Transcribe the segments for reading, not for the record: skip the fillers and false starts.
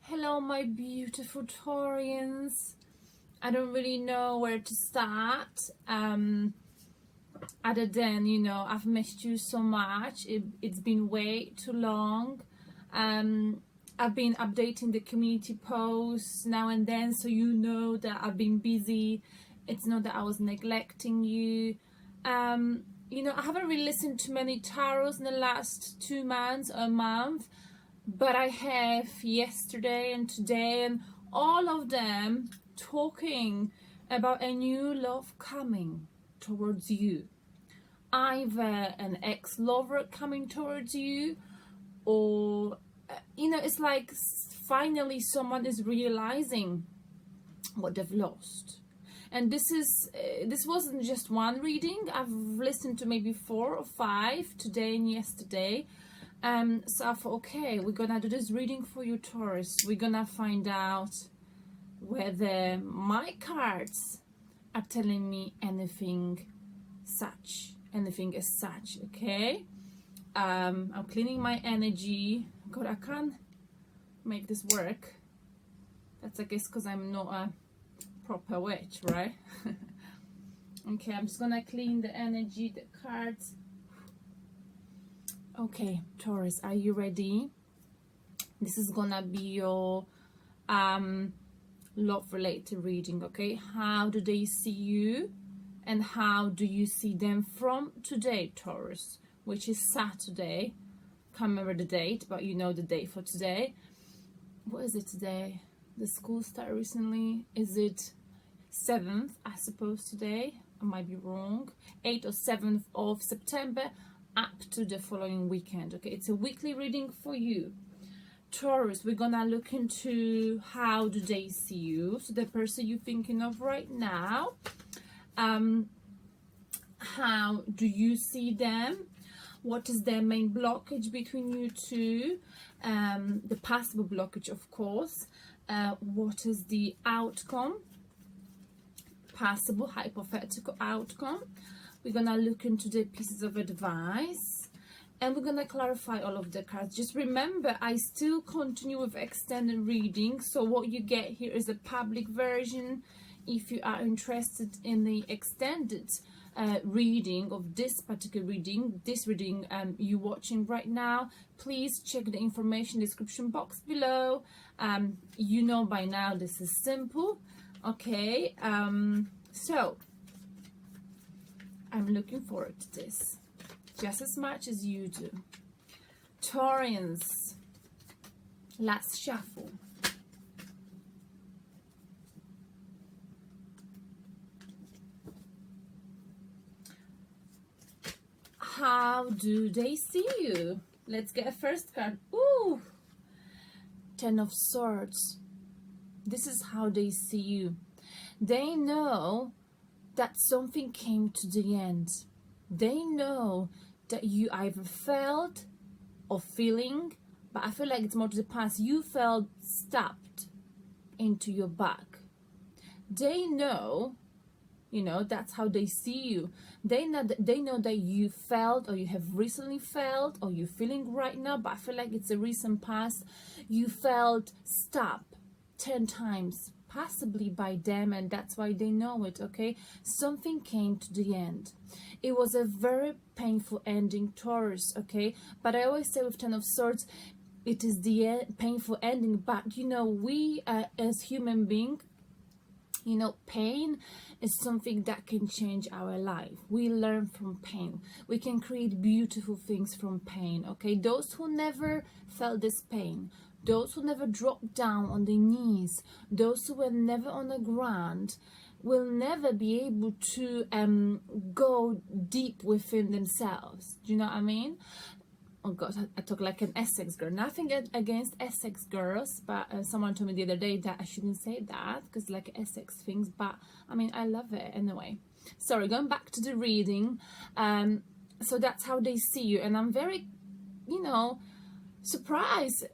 Hello, my beautiful Taurians. I don't really know where to start. Other than, I've missed you so much. It's been way too long. I've been updating the community posts now and then, so you know that I've been busy. It's not that I was neglecting you. I haven't really listened to many tarots in the last 2 months or a month, but I have yesterday and today, and all of them talking about a new love coming towards you. Either an ex-lover coming towards you, or it's like finally someone is realizing what they've lost. And this wasn't just one reading. I've listened to maybe 4 or 5 today and yesterday. So I thought, okay, we're gonna do this reading for you, Taurus. We're gonna find out whether my cards are telling me anything as such, okay? I'm cleaning my energy. God, I can't make this work. That's, I guess, because I'm not a proper witch, right? Okay, I'm just gonna clean the energy, the cards. Okay, Taurus, are you ready? This is gonna be your love related reading, okay? How do they see you and how do you see them from today, Taurus, which is Saturday? Can't remember the date, but you know the date for today. What is it today? The school started recently. Is it 7th, I suppose, today? I might be wrong. 8th or 7th of September, up to the following weekend. Okay, it's a weekly reading for you, Taurus. We're gonna look into how do they see you, so the person you're thinking of right now. How do you see them? What is their main blockage between you two? The possible blockage, of course. What is the outcome? Possible hypothetical outcome. We're gonna look into the pieces of advice and we're gonna clarify all of the cards. Just remember, I still continue with extended reading, so what you get here is a public version. If you are interested in the extended reading of this particular reading, you're watching right now, please check the information description box below. You know by now this is simple, okay? So I'm looking forward to this just as much as you do. Taurians, let's shuffle. How do they see you? Let's get a first card. Ooh, 10 of Swords. This is how they see you. They know that something came to the end. They know that you either felt or feeling, but I feel like it's more to the past. You felt stabbed into your back. They know, that's how they see you. They know that you felt, or you have recently felt, or you're feeling right now, but I feel like it's a recent past. You felt stabbed 10 times, possibly by them, and that's why they know it, okay? Something came to the end. It was a very painful ending, Taurus, okay? But I always say with 10 of Swords, it is the painful ending, but we as human beings, pain is something that can change our life. We learn from pain. We can create beautiful things from pain, okay? Those who never felt this pain, those who never dropped down on their knees, those who were never on the ground, will never be able to go deep within themselves. Do you know what I mean? Oh God, I talk like an Essex girl. Nothing against Essex girls, but someone told me the other day that I shouldn't say that because like Essex things, but I mean, I love it anyway. Sorry, going back to the reading. So that's how they see you. And I'm very, surprised.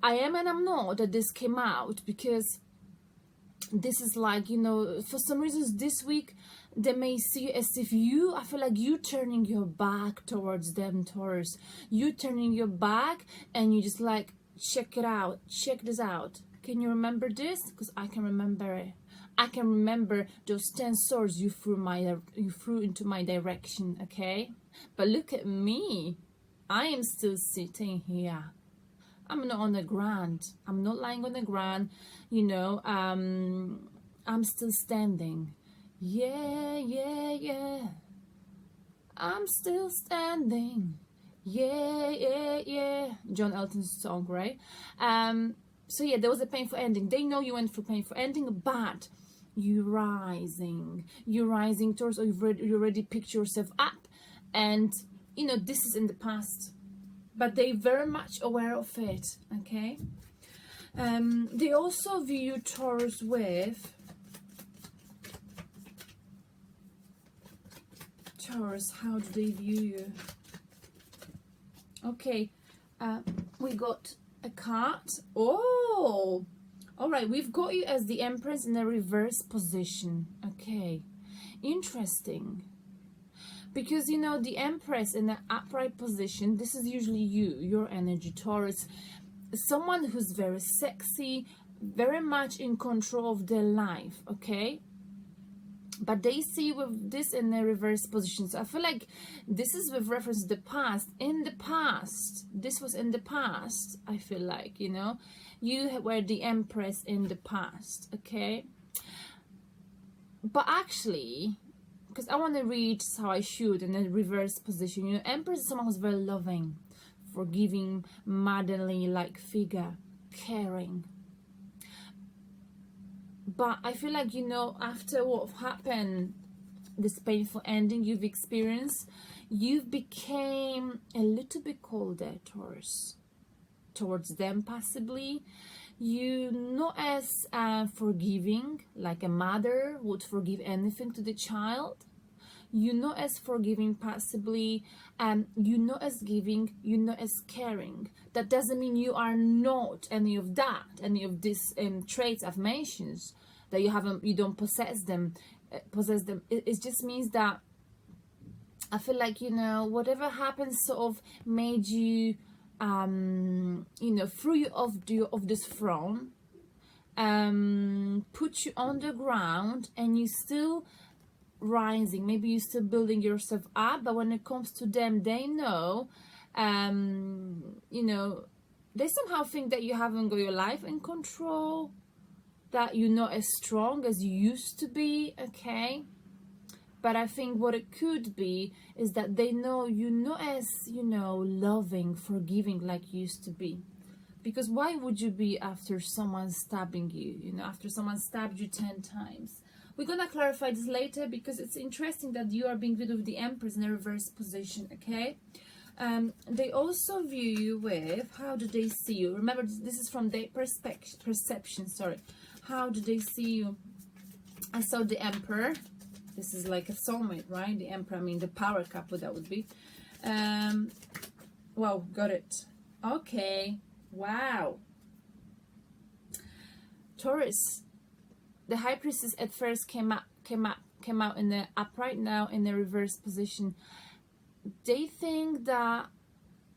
I am and I'm not that this came out, because this is like, for some reasons this week they may see you as if I feel like you turning your back towards them, Taurus. You turning your back and you just like, check it out, check this out, Can you remember this? Because I can remember it. I can remember those 10 swords you threw into my direction, okay? But look at me. I am still sitting here. I'm not on the ground. I'm not lying on the ground. You know, I'm still standing. Yeah, yeah, yeah. I'm still standing. Yeah, yeah, yeah. John Elton's song, right? So yeah, there was a painful ending. They know you went through painful ending, but you're rising. You're rising towards, or you already picked yourself up. And, you know, this is in the past. But they're very much aware of it, okay? They also view Taurus with... Taurus, how do they view you? Okay, we got a card. Oh, all right, we've got you as the Empress in a reverse position. Okay, interesting. Because, you know, the Empress in an upright position, this is usually you, your energy, Taurus. Someone who's very sexy, very much in control of their life, okay? But they see with this in a reverse position. So I feel like this is with reference to the past. In the past, this was in the past, I feel like, you know. You were the Empress in the past, okay? But actually, because I want to read how I should in a reverse position. You know, Empress is someone who's very loving, forgiving, motherly like figure, caring. But I feel like, you know, after what happened, this painful ending you've experienced, you've became a little bit colder, Taurus, towards them possibly. You not as forgiving, like a mother would forgive anything to the child. You're not as forgiving possibly, you're not as giving, you're not as caring. That doesn't mean you are not any of that, any of these traits I've mentioned, that you don't possess them. It just means that I feel like, you know, whatever happens sort of made you, you know, threw you off this throne, put you on the ground, and you still rising. Maybe you're still building yourself up, but when it comes to them, they know, you know, they somehow think that you haven't got your life in control, that you're not as strong as you used to be, okay? But I think what it could be is that they know you're not as, you know, loving, forgiving like you used to be. Because why would you be after someone stabbing you, you know, after someone stabbed you 10 times? We're going to clarify this later, because it's interesting that you are being viewed with the Empress in a reverse position, okay? They also view you with, how do they see you? Remember, this is from their perception, sorry. How do they see you? I saw the Emperor. This is like a soulmate, right? The Emperor, I mean the power couple, that would be. Wow, got it. Okay, wow. Taurus. The High Priestess at first came out in the upright, now in the reverse position. They think that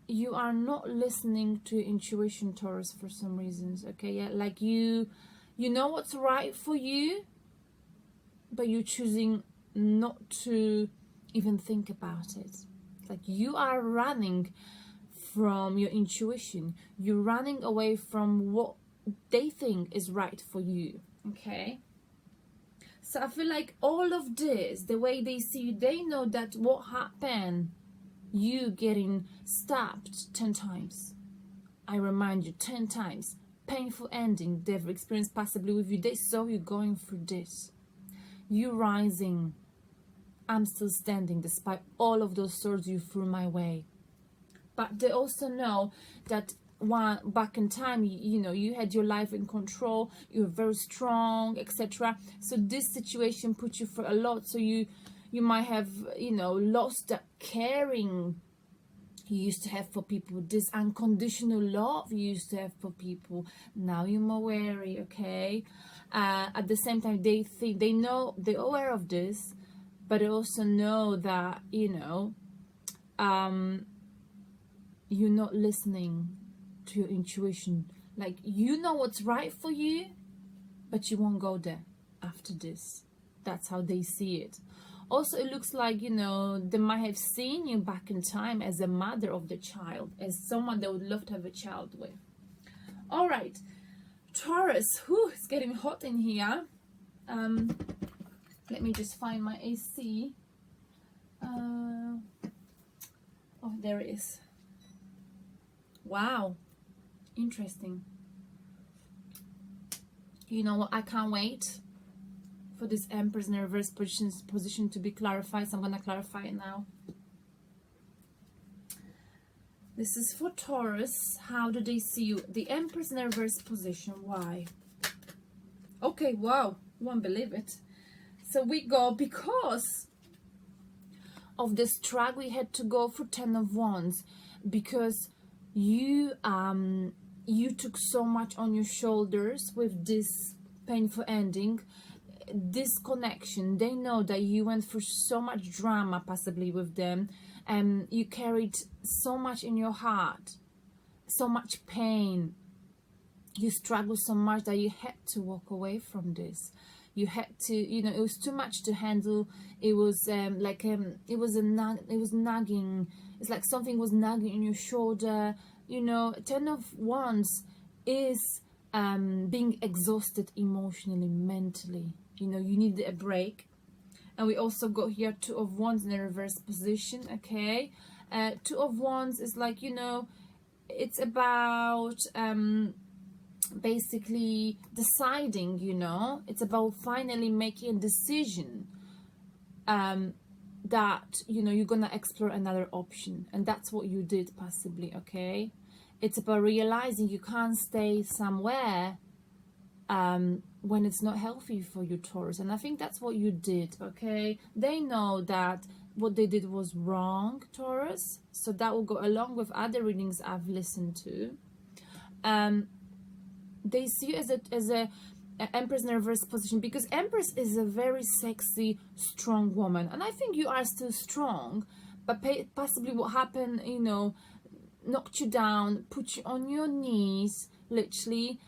you are not listening to your intuition, Taurus, for some reasons. Okay, yeah, like you know what's right for you, but you're choosing not to even think about it. Like you are running from your intuition. You're running away from what they think is right for you. Okay, so I feel like all of this, the way they see you, they know that what happened, you getting stabbed 10 times, I remind you, 10 times, painful ending they've experienced possibly with you. They saw you going through this, you rising. I'm still standing despite all of those swords you threw my way. But they also know that back in time, you know, you had your life in control, you were very strong, etc. So this situation put you through a lot. So you might have, you know, lost that caring you used to have for people, this unconditional love you used to have for people. Now you're more wary, okay? At the same time, they know, they're aware of this, but they also know that, you know, you're not listening to your intuition Like, you know what's right for you, but you won't go there after this. That's how they see it. Also, it looks like, you know, they might have seen you back in time as a mother of the child, as someone they would love to have a child with. All right, Taurus, whew, it's getting hot in here. Let me just find my AC. Oh, there it is. Wow, interesting. You know what, I can't wait for this Empress in reverse position to be clarified, so I'm going to clarify it now. This is for Taurus. How do they see you? The Empress in reverse position. Why? Okay, wow, won't believe it. So we go, because of this track we had to go for 10 of Wands, because you took so much on your shoulders with this painful ending, this connection. They know that you went through so much drama possibly with them, and you carried so much in your heart, so much pain. You struggled so much that you had to walk away from this. You had to, you know, it was too much to handle. It was it was nagging. It's like something was nagging in your shoulder. You know, 10 of Wands is being exhausted emotionally, mentally. You know, you need a break. And we also got here 2 of Wands in a reverse position. Okay, 2 of Wands is like, you know, it's about basically deciding. You know, it's about finally making a decision that, you know, you're gonna explore another option, and that's what you did possibly. Okay, it's about realizing you can't stay somewhere when it's not healthy for you, Taurus, and I think that's what you did. Okay, they know that what they did was wrong, Taurus, so that will go along with other readings I've listened to. They see you as a Empress in reverse position, because Empress is a very sexy, strong woman, and I think you are still strong, but possibly what happened, you know, knocked you down, put you on your knees, literally.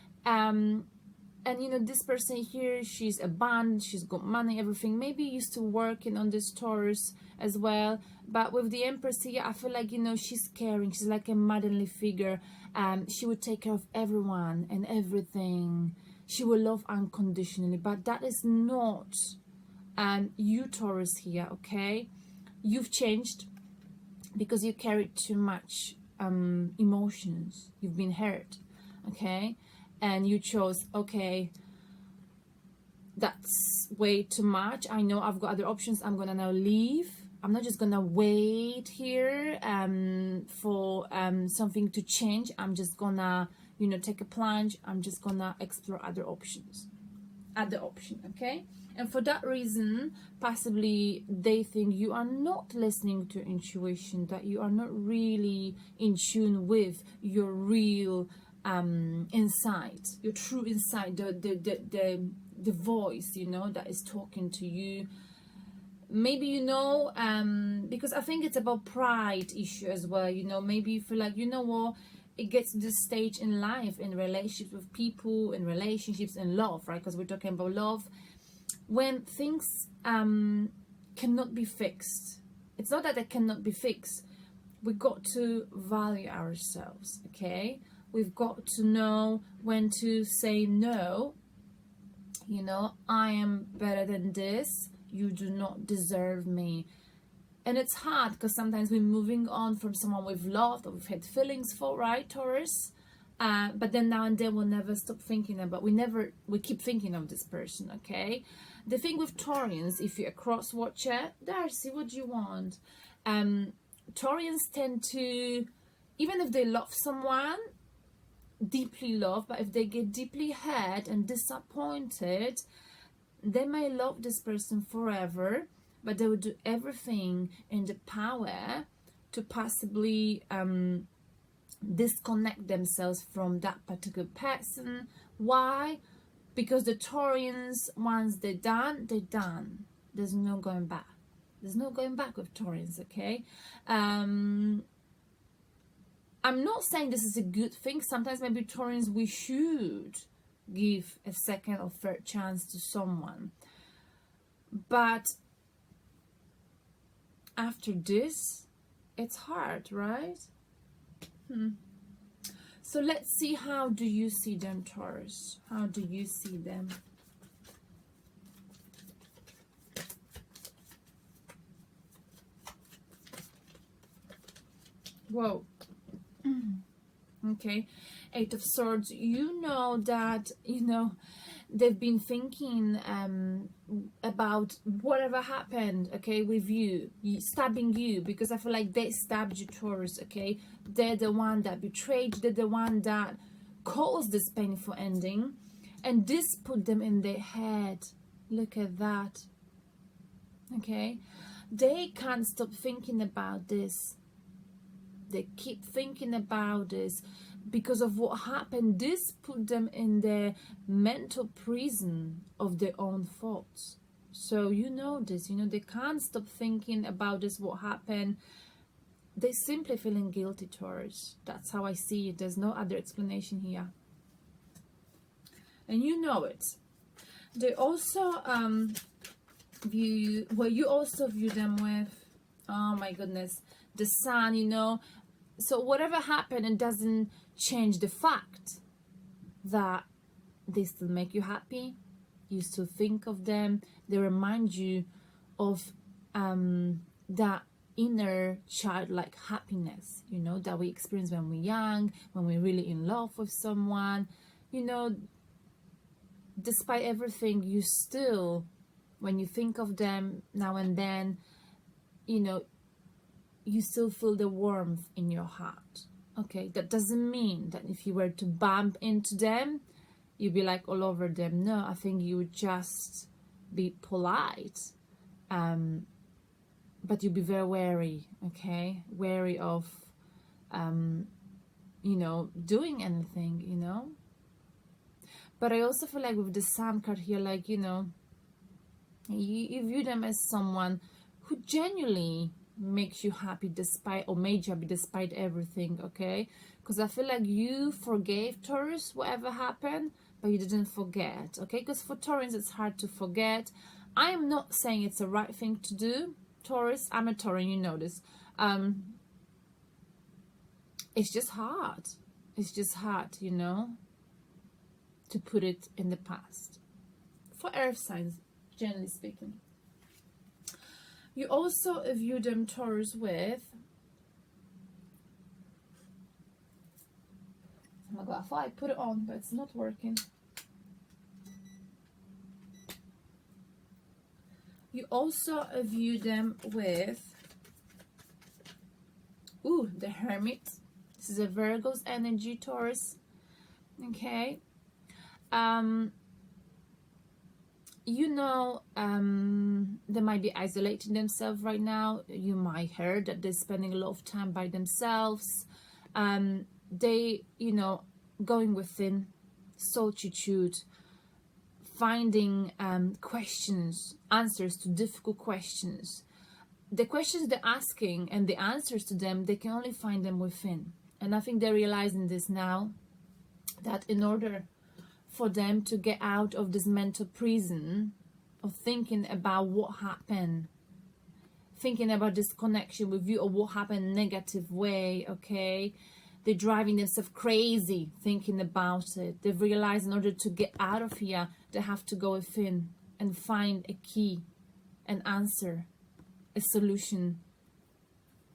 And you know, this person here, she's a band, she's got money, everything. Maybe you're still working on this Taurus as well. But with the Empress here, I feel like, you know, she's caring. She's like a motherly figure. She would take care of everyone and everything. She will love unconditionally. But that is not you, Taurus, here, okay? You've changed because you carried too much emotions. You've been hurt, okay? And you chose, okay, that's way too much. I know I've got other options. I'm gonna now leave. I'm not just gonna wait here for something to change. I'm just gonna, you know, take a plunge. I'm just gonna explore other options. Okay? And for that reason, possibly they think you are not listening to intuition, that you are not really in tune with your real insight, your true insight, the voice, you know, that is talking to you. Maybe, you know, because I think it's about pride issue as well. You know, maybe you feel like, you know what, it gets to this stage in life, in relationships with people, in relationships, in love, right? Because we're talking about love, when things cannot be fixed. It's not that they cannot be fixed. We got to value ourselves, okay? We've got to know when to say no. You know, I am better than this. You do not deserve me. And it's hard because sometimes we're moving on from someone we've loved or we've had feelings for, right, Taurus? But then now and then we'll never stop thinking about, we keep thinking of this person, okay? The thing with Taurians, if you're a cross watcher, Darcy, what do you want? Taurians tend to, even if they love someone, deeply love, but if they get deeply hurt and disappointed, they may love this person forever, but they will do everything in the power to possibly disconnect themselves from that particular person. Why? Because the Taurians, once they're done, they're done. There's no going back. There's no going back with Taurians, okay? I'm not saying this is a good thing. Sometimes maybe Taurans, we should give a second or third chance to someone. But after this, it's hard, right? So let's see, how do you see them, Taurus? How do you see them? Whoa. Okay, Eight of Swords. You know that, they've been thinking about whatever happened, okay, with you, stabbing you, because I feel like they stabbed you, Taurus, okay? They're the one that betrayed you. They're the one that caused this painful ending, and this put them in their head. Look at that, okay? They can't stop thinking about this. They keep thinking about this because of what happened. This put them in the mental prison of their own thoughts. So you know this, they can't stop thinking about this, what happened. They're simply feeling guilty, Taurus. That's how I see it. There's no other explanation here. And you know it. They also you also view them with, oh my goodness, the Sun, So whatever happened, it doesn't change the fact that they still make you happy. You still think of them. They remind you of that inner childlike happiness, that we experience when we're young, when we're really in love with someone. Despite everything, you still, when you think of them now and then, you still feel the warmth in your heart. Okay, that doesn't mean that if you were to bump into them, you'd be like all over them. No, I think you would just be polite, but you'd be very wary, okay? Wary of, doing anything, But I also feel like with the Sun card here, like, you view them as someone who genuinely makes you happy despite, or made you happy despite everything, okay? Because I feel like you forgave, Taurus, whatever happened, but you didn't forget, okay? Because for Taurus, it's hard to forget. I am not saying it's the right thing to do, Taurus. I'm a Tauran, you know this. It's just hard. It's just hard, to put it in the past. For earth signs, generally speaking. You also view them, Taurus, with, oh my god, I thought I put it on, but it's not working. You also view them with, the Hermit. This is a Virgo's energy, Taurus. Okay. They might be isolating themselves right now. You might hear that they're spending a lot of time by themselves. They, going within, solitude, finding answers to difficult questions. The questions they're asking and the answers to them, they can only find them within. And I think they're realizing this now, that in order for them to get out of this mental prison of thinking about what happened, thinking about this connection with you, or what happened in a negative way, okay? They're driving themselves crazy thinking about it. They've realized in order to get out of here, they have to go within and find a key, an answer, a solution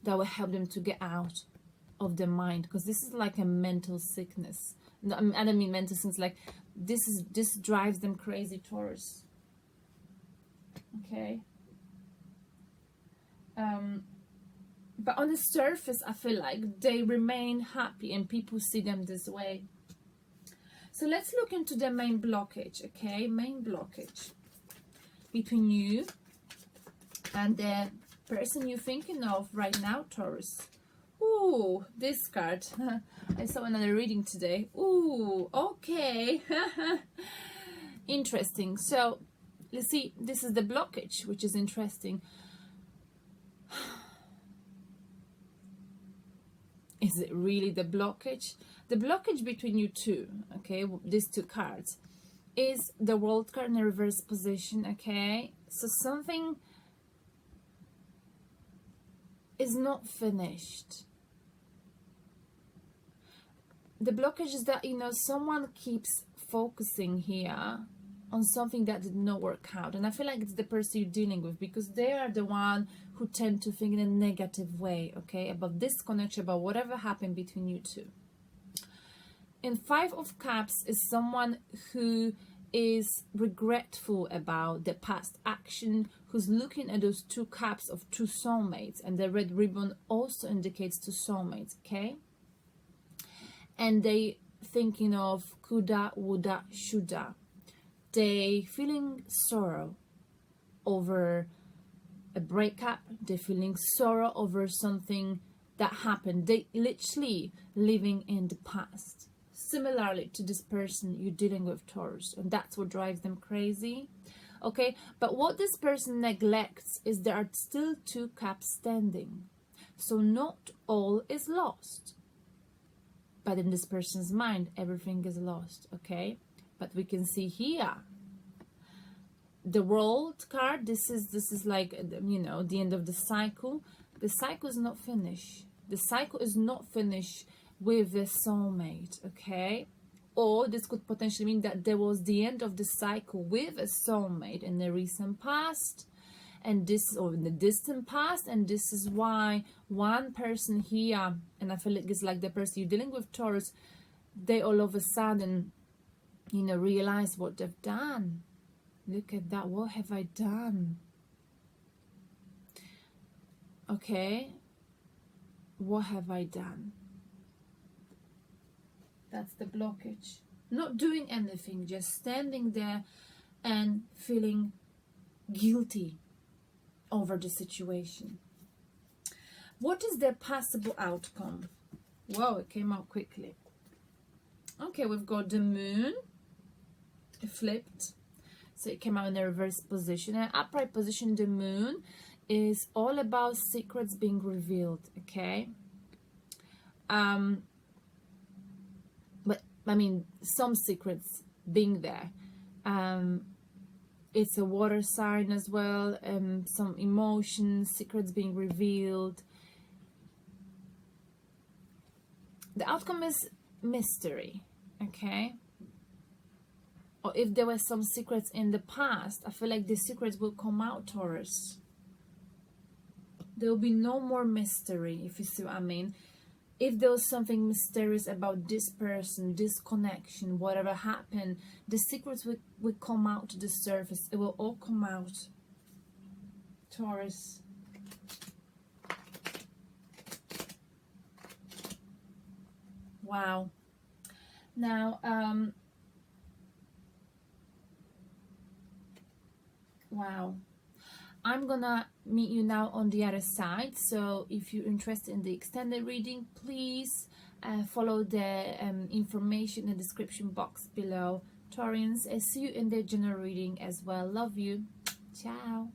that will help them to get out of their mind. Because this is like a mental sickness. No, I don't mean mental sickness, like this drives them crazy, Taurus. Okay. But on the surface, I feel like they remain happy and people see them this way. So let's look into the main blockage, okay? Main blockage between you and the person you're thinking of right now, Taurus. Ooh, this card. I saw another reading today. Ooh, okay. Interesting. So, you see, this is the blockage, which is interesting. Is it really the blockage? The blockage between you two, okay, these two cards, is the World card in a reverse position, okay? So something is not finished. The blockage is that, you know, someone keeps focusing here on something that did not work out. And I feel like it's the person you're dealing with, because they are the one who tend to think in a negative way, okay, about this connection, about whatever happened between you two. And Five of Cups is someone who is regretful about the past action, who's looking at those two cups of two soulmates, and the red ribbon also indicates two soulmates, okay? And they thinking of coulda, woulda, shoulda. They feeling sorrow over a breakup. They're feeling sorrow over something that happened. They literally living in the past. Similarly to this person you're dealing with, Taurus, and that's what drives them crazy. Okay, but what this person neglects is there are still two cups standing. So not all is lost. But in this person's mind, everything is lost, okay? But we can see here, the World card, this is like, you know, the end of the cycle. The cycle is not finished. The cycle is not finished with the soulmate, okay? Or this could potentially mean that there was the end of the cycle with a soulmate in the recent past, and this, or in the distant past, and this is why one person here, and I feel like it's like the person you're dealing with, Taurus, they all of a sudden, you know, realize what they've done. Look at that. What have I done? Okay. What have I done? That's the blockage. Not doing anything, just standing there and feeling guilty over the situation. What is their possible outcome? Whoa, it came out quickly. Okay, we've got the moon. It flipped. So it came out in a reverse position. And upright position, the moon is all about secrets being revealed, okay? But I mean, some secrets being there. It's a water sign as well. Some emotions, secrets being revealed. The outcome is mystery, okay? Or if there were some secrets in the past, I feel like the secrets will come out, Taurus. There will be no more mystery, if you see what I mean. If there was something mysterious about this person, this connection, whatever happened, the secrets will come out to the surface. It will all come out, Taurus. Wow. Now, wow. I'm gonna meet you now on the other side. So if you're interested in the extended reading, please follow the information in the description box below. Taurians, I see you in the general reading as well. Love you. Ciao.